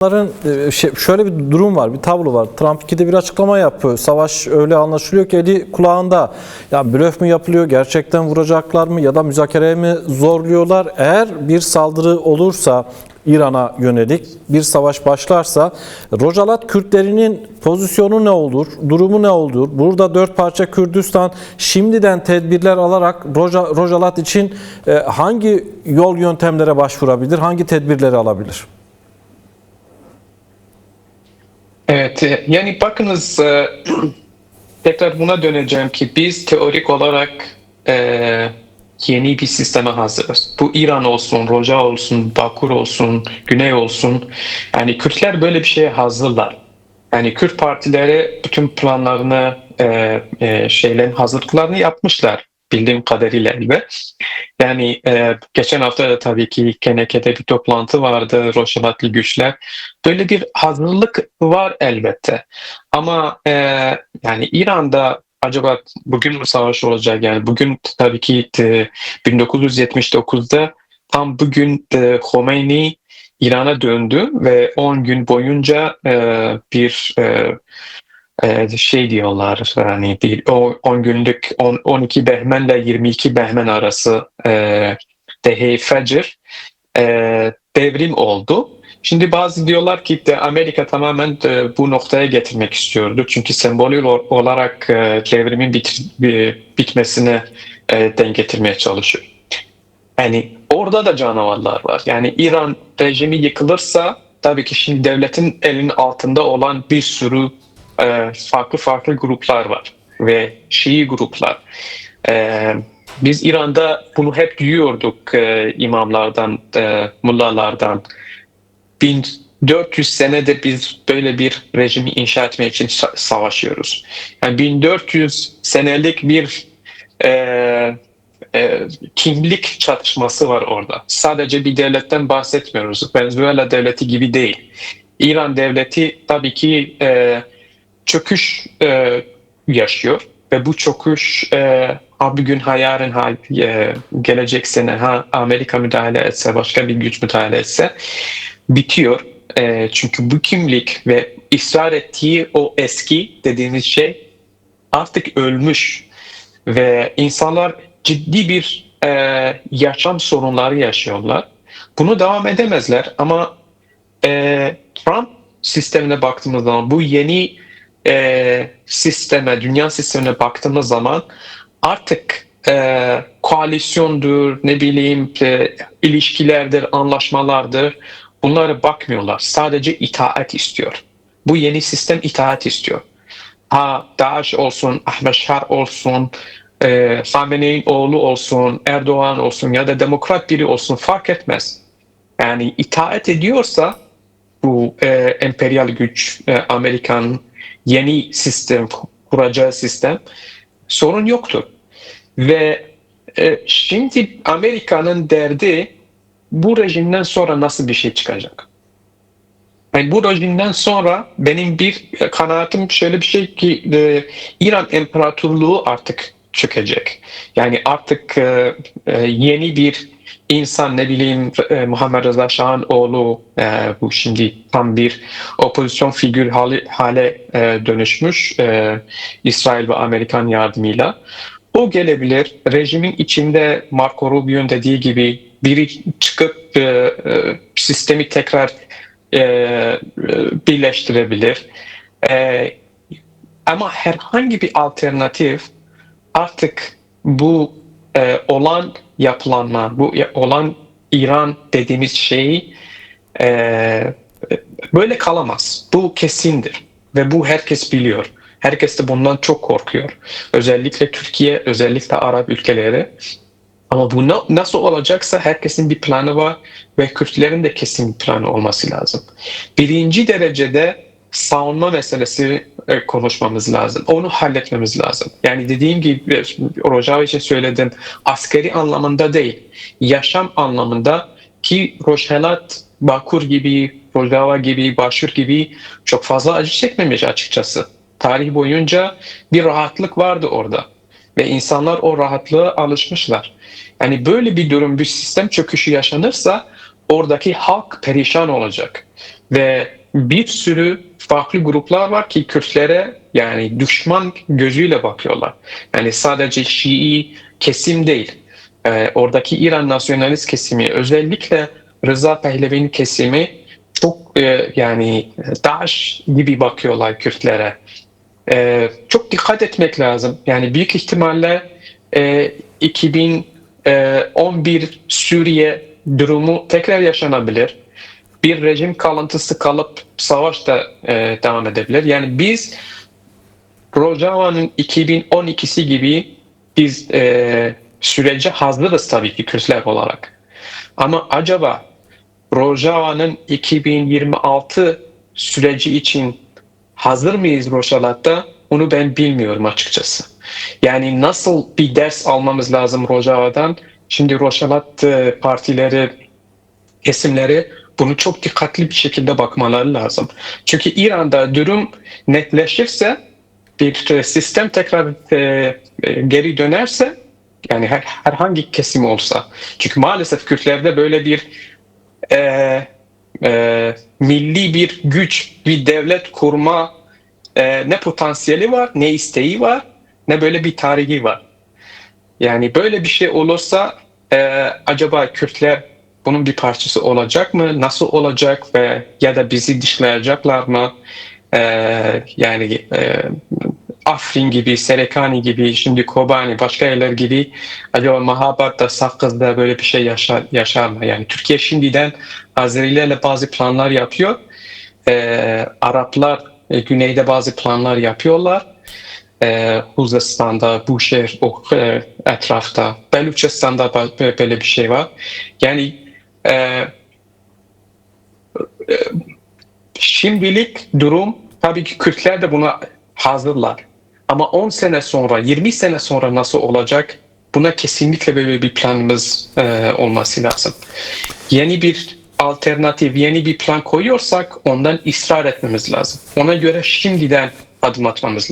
Bunların şöyle bir durum var, bir tablo var. Trump ikide bir açıklama yapıyor. Savaş öyle anlaşılıyor ki eli kulağında. Ya blöf mü yapılıyor, gerçekten vuracaklar mı ya da müzakereye mi zorluyorlar? Eğer bir saldırı olursa İran'a yönelik bir savaş başlarsa Rojalat Kürtlerinin pozisyonu ne olur, durumu ne olur? Burada dört parça Kürdistan şimdiden tedbirler alarak Rojalat için hangi yol yöntemlere başvurabilir, hangi tedbirleri alabilir? Evet, yani bakınız tekrar buna döneceğim ki biz teorik olarak e, yeni bir sisteme hazırız. Bu İran olsun, Roja olsun, Bakur olsun, Güney olsun. Yani Kürtler böyle bir şeye hazırlar. Yani Kürt partileri bütün planlarını, şeylerin hazırlıklarını yapmışlar bildiğim kadarıyla elbet. Yani geçen hafta da tabii ki Keneke'de bir toplantı vardı, Roşalatlı güçler. Böyle bir hazırlık var elbette. Ama yani İran'da acaba bugün mü savaş olacak? Yani bugün tabii ki 1979'da tam bugün Khomeini İran'a döndü ve 10 gün boyunca bir şey diyorlar, yani bir 10 günlük 12 Behmen ile 22 Behmen arası Dehe-i Fecr devrim oldu. Şimdi bazı diyorlar ki de Amerika tamamen bu noktaya getirmek istiyordu. Çünkü sembolik olarak devrimin bitmesine denk getirmeye çalışıyor. Yani orada da canavarlar var. Yani İran rejimi yıkılırsa tabii ki şimdi devletin elinin altında olan bir sürü farklı gruplar var ve Şii gruplar. E, Biz İran'da bunu hep duyuyorduk imamlardan, mullalardan. 1400 senedir biz böyle bir rejimi inşa etmek için savaşıyoruz. Yani 1400 senelik bir e, kimlik çatışması var orada. Sadece bir devletten bahsetmiyoruz. Venezuela devleti gibi değil. İran devleti tabii ki çöküş yaşıyor ve bu çöküş ha bugün ha yarın ha gelecek sene ha Amerika müdahale etse, başka bir güç müdahale etse bitiyor. Çünkü bu kimlik ve ısrar ettiği o eski dediğimiz şey artık ölmüş ve insanlar ciddi bir yaşam sorunları yaşıyorlar. Bunu devam edemezler ama Trump sistemine baktığımız zaman bu yeni sisteme, dünya sistemine baktığımız zaman artık koalisyondur, ne bileyim ilişkilerdir, anlaşmalardır. Bunlara bakmıyorlar. Sadece itaat istiyor. Bu yeni sistem itaat istiyor. Ha Daesh olsun, Ahmet Şar olsun, Khamenei'nin oğlu olsun, Erdoğan olsun ya da demokrat biri olsun fark etmez. Yani itaat ediyorsa bu emperyal güç, Amerikan yeni sistem, kuracağı sistem sorun yoktur. Ve şimdi Amerika'nın derdi bu rejimden sonra nasıl bir şey çıkacak? Yani bu rejimden sonra benim bir kanaatim şöyle bir şey ki İran İmparatorluğu artık çökecek. Yani artık yeni bir insan, ne bileyim Muhammed Reza Şah'ın oğlu, bu şimdi tam bir opozisyon figür hale dönüşmüş İsrail ve Amerikan yardımıyla. O gelebilir. Rejimin içinde Marco Rubio'nun dediği gibi biri çıkıp sistemi tekrar birleştirebilir. E, Ama herhangi bir alternatif artık bu olan yapılanma, bu olan İran dediğimiz şeyi e, böyle kalamaz. Bu kesindir ve bu herkes biliyor. Herkes de bundan çok korkuyor. Özellikle Türkiye, özellikle Arap ülkeleri. Ama bu nasıl olacaksa herkesin bir planı var ve Kürtlerin de kesin bir planı olması lazım. Birinci derecede savunma meselesi konuşmamız lazım. Onu halletmemiz lazım. Yani dediğim gibi Rojava için söyledim, askeri anlamında değil, yaşam anlamında ki Rojhelat, Bakur gibi, Rojava gibi, Başur gibi çok fazla acı çekmemiş açıkçası. Tarih boyunca bir rahatlık vardı orada ve insanlar o rahatlığa alışmışlar. Yani böyle bir durum, bir sistem çöküşü yaşanırsa oradaki halk perişan olacak. Ve bir sürü farklı gruplar var ki Kürtlere yani düşman gözüyle bakıyorlar. Yani sadece Şii kesim değil. Oradaki İran nasyonalist kesimi, özellikle Rıza Pehlevi'nin kesimi çok yani Daesh gibi bakıyorlar Kürtlere. Çok dikkat etmek lazım. Yani büyük ihtimalle 2011 Suriye durumu tekrar yaşanabilir. Bir rejim kalıntısı kalıp savaş da devam edebilir. Yani biz Rojava'nın 2012'si gibi biz sürece hazırız tabii ki Kürtler olarak. Ama acaba Rojava'nın 2026 süreci için hazır mıyız Rojava'da? Onu ben bilmiyorum açıkçası. Yani nasıl bir ders almamız lazım Rojava'dan? Şimdi Rojava partileri, kesimleri bunu çok dikkatli bir şekilde bakmaları lazım. Çünkü İran'da durum netleşirse bir sistem tekrar geri dönerse yani herhangi kesim olsa. Çünkü maalesef Kürtlerde böyle bir milli bir güç, bir devlet kurma ne potansiyeli var, ne isteği var, ne böyle bir tarihi var. Yani böyle bir şey olursa acaba Kürtler bunun bir parçası olacak mı? Nasıl olacak ve ya da bizi dışlayacaklar mı? Yani Afrin gibi, Serekani gibi, şimdi Kobani, başka yerler gibi acaba Mahabat'ta, Safkız'da böyle bir şey yaşar mı? Yani Türkiye şimdiden Azerilerle bazı planlar yapıyor. Araplar güneyde bazı planlar yapıyorlar. Huzistan'da, Buşehir etrafta, Beluçistan'da böyle bir şey var. Yani şimdilik durum tabii ki Kürtler de buna hazırlar. Ama 10 sene sonra, 20 sene sonra nasıl olacak? Buna kesinlikle böyle bir planımız olması lazım. Yeni bir alternatif, yeni bir plan koyuyorsak ondan ısrar etmemiz lazım. Ona göre şimdiden adım atmamız lazım.